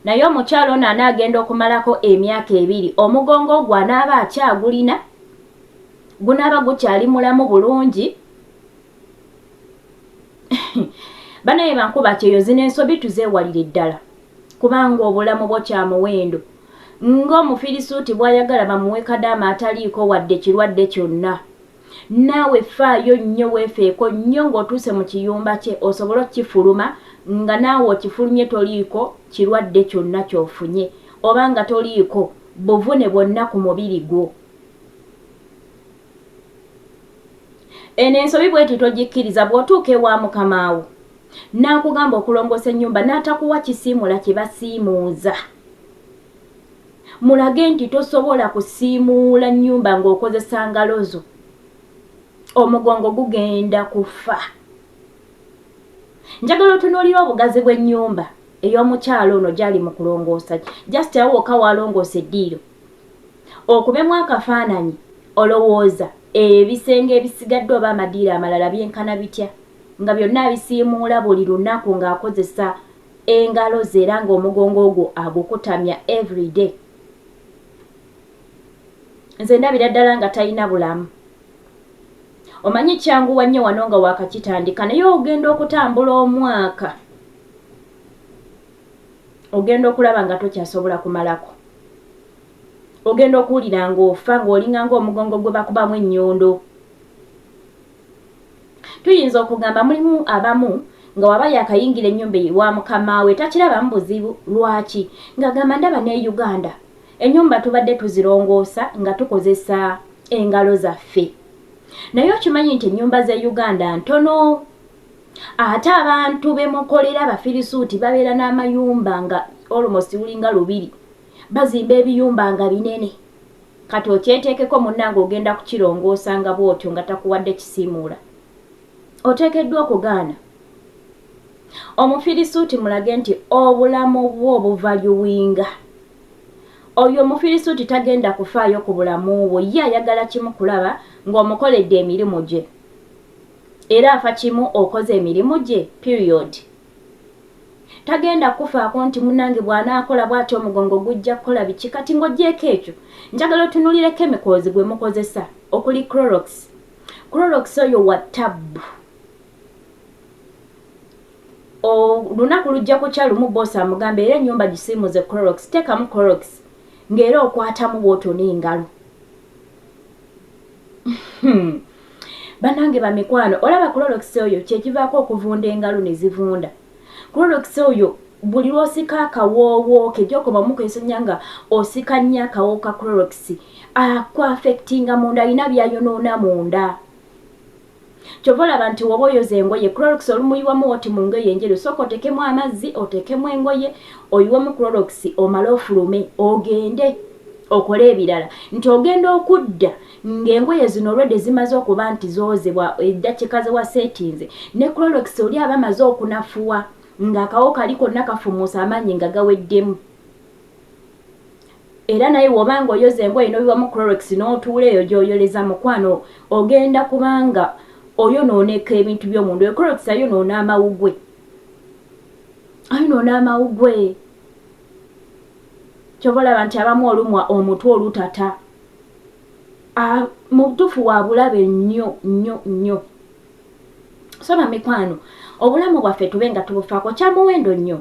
naye omukyalo ono anaagenda okumalako emyaka 2 omugongo gwo anaaba akyagulina gunaaba gukyali mulamu bulungi. Banaye bankuba kyeyo zino ensobi tuzeewalire ddala kubanga obulamu bwo kya muwendo. Ng'omufirisuuti bw'ayagala bamuwe kadaama ataliiko wadde kirwadde kyonna. Naawe faayo nnyo weefeeko nnyo ng'otuuse mu kiyumba kye osobole okifuluma nga naawe okifulumye toliiko kirwadde kyonna ky'ofunye oba nga toliiko buvune bwonna ku mubiri gwo. Eno ensobi bweti togikkiriza bw'otuuka ewa mukamaawo n'akugamba okulongoosa ennyumba n'atakuwa kisiimula kye basiimuuza. Mulage nti tosobola kusiimuula nnyumba ng'okozesa ngalo zo. Omugongo gugenda kufa. Njagala otunuulira obugazi bw'ennyumba ey'omukyalo ono gy'ali mu kulongoosa. Just awo wokka waalongoosa eddiiro. Okubemu akafaananyi olowooza ebisenge ebisigadde oba amadiiro amalala byenkana bitya nga byonna abisiimuula buli lunaku ng'akozesa engalo ze era ng'omugongo gwo agukutamya everyday. Nze ndabira ddala nga talina bulamu. Omanyi kyanguwa nnyo wano nga waakakitandika naye ogenda okutambula omwaka. Ogenda okulaba nga tokyasobola kumalako. Ogenda okuwulira ng'ofa ng'olinga ng'omugongo gwe bakubamu ennyondo. Tuyinza okugamba mulimu abamu nga waba yakayingira ennyumba ewa mukamaawe takirabamu buzibu. Lwaki? Ng'agamba ndaba ne Uganda ennyumba tubadde tuzirongoosa nga tukozesa engalo zaffe. Naye okimanyi nti ennyumba za Uganda ntono. Ate abantu bemukolera abafirisuuti babeera n'amayumba nga almost ulinga 2. Bazimba ebiyumba nga binene. Kati okyeteekeko munnange ogenda kukirongoosa nga bw'otyo nga takuwadde kisiimuula. Oteekeddwa okugaana. Omufirisuuti mulage nti obulamu bwo buvaluwinga. Oyo omufirisuuti tagenda kufaayo ku bulamu bwo, ye ayagala kimu kulaba ng'omukoledde emirimu gye. Era afa kimu okoze emirimu gye, period. Tagenda kufaako nti munnange bw'anaakola bw'atyo omugongo gujja kukola biki. Kati ng'oggyeko ekyo njagala otunuulire chemicals gwe mukozesa okuli Clorox. Clorox oyo wa tabbu. Olunaku lujja kukya lumu boosi amugamba era ennyumba gisiimuze Clorox. Teekamu Clorox ng'era okwatamu bw'otyo n'engalo. Bannange bamikwano, olaba Clorox oyo kyekivaako okuvunda engalo ne zivunda. Clorox oyo buli lw'osika akawoowo ke gy'okomamu kwesonyiya nga osika nnyo akawoowo ka Clorox akwaffectinga munda, alina by'ayonoona munda. Kyova olaba nti woba oyoza engoye Clorox olumuyiwamu oti mu ngoye enjeru sooka oteekemu amazzi oteekemu engoye oyiwamu Clorox omale ofulume ogende okole ebirala. Nti ogenda okudda ng'engoye zino olwedde zimaze okuba nti zoozebwa eddakiika ze waseetinze ne Clorox oli aba amaze okunafuwa ng'akawo kali konna kafumuusa amaanyi nga gaweddemu. Era naye wobanga oyoza engoye n'oyiwamu Clorox n'otuula eyo gy'oyoleza mukwano ogenda kubanga oyonooneka ebintu by'omundu. Clorox ayonoona amawugwe. Ayonoona amawugwe. Kyova olaba nti abamu olumwa omutwe olutata. Mu butuufu wa bulabe nnyo nnyo nnyo. So bamikwano, obulamu bwaffe tube nga tubufaako kya muwendo nnyo.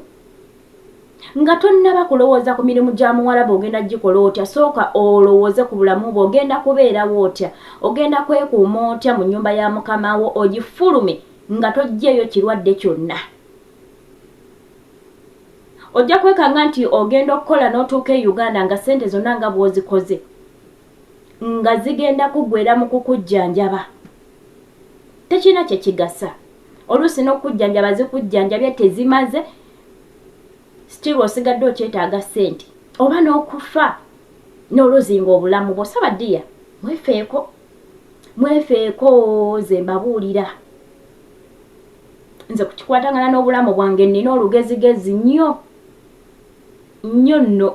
Nga tonnaba kulowooza ku mirimu gya muwalabu ogenda gikola otya, sooka olowooze ku bulamu bwo ogenda kubeerawo otya, ogenda kwekuuma otya mu nnyumba ya mukamaawo ogifulume nga toggyeeyo kirwadde kyonna. Ojja kwekanga nti ogenda okukola n'otuuka e Uganda nga ssente zonna nga bw'ozikoze nga zigenda kuggwera mu kukujjanjaba. Tekina kye kigasa. Oluusi n'okujjanjaba zikujjanjabye tezimaze, still osigadde okyetaaga ssente oba n'okufa n'oluzinga obulamu bwo. Sabaddiya mwefeeko ze mbabuulira. Nze kukikwatangana n'obulamu bwange nnina olugezigezi nnyo nno.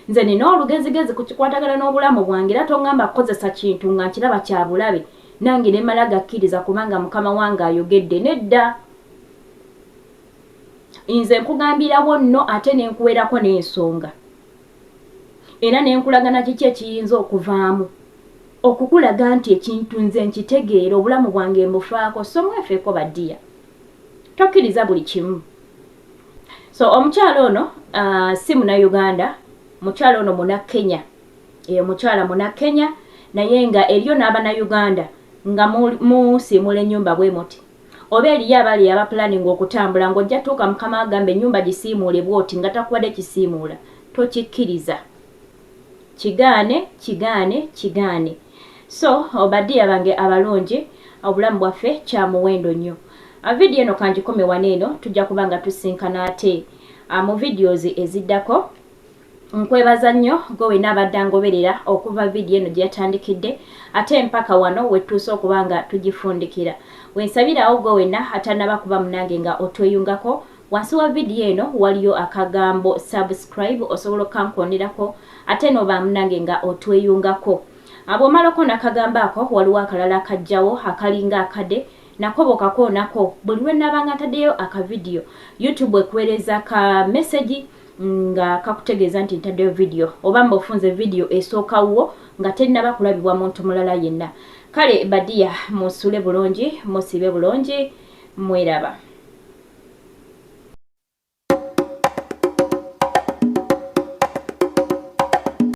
Nze nina olugezigezi kukikwatagana n'obulamu bwange era tongamba kukozesa kintu nga nkiraba kya bulabe nange ne mala gakkiriza kubanga mukama wange ayogedde. Nedda. nze nkugambirawo nno ate nenkuwerako n'ensonga era nenkulagana kiki ekiyinza okuvaamu okukulaga nti ekintu nze nkitegeera obulamu bwange mbufaako so mwefeeko baddiya tokkiriza buli kimu. So omukyalo ono si Munnayuganda, mukyalo ono Munnakenya. Mukyala Munnakenya naye nga eriyo n'Abannayuganda nga musiimula ennyumba bwe muti. Oba eriyo abali abapulaninga okutambula ng'ojja tuuka mukama agambe ennyumba gisiimuule bw'oti nga takuwadde kisiimuula. Tokikkiriza. Kigaane. So obaddiya bange abalungi obulamu bwaffe kya muwendo nnyo. Video eno kanjikome waneeno tujja kubanga tusinkana ate mu videos eziddako. Nkwebaza nnyo gwe wenna abadde angoberera okuva video eno gyeyatandikidde ate mpaka wano wetuuse okubanga tugifundikira. Wensabirawo gwe wenna atannaba kuba munange nga otweyungako wansi wa video eno waliyo akagambo subscribe osobola okankonderako ate noba munange nga otweyungako. Bw'omalako n'akagambo ako waliwo akalala akajjawo akalinga akade nakobokako nako buli lwe nnabanga ntaddeyo akavidiyo YouTube ekuweereza ka message nga kakutegeeza nti ntaddeyo video oba mbofunze video esookawo nga tennaba kulabibwa muntu mulala yenna. Kale baddiya musule bulungi musiibe bulungi mweraba.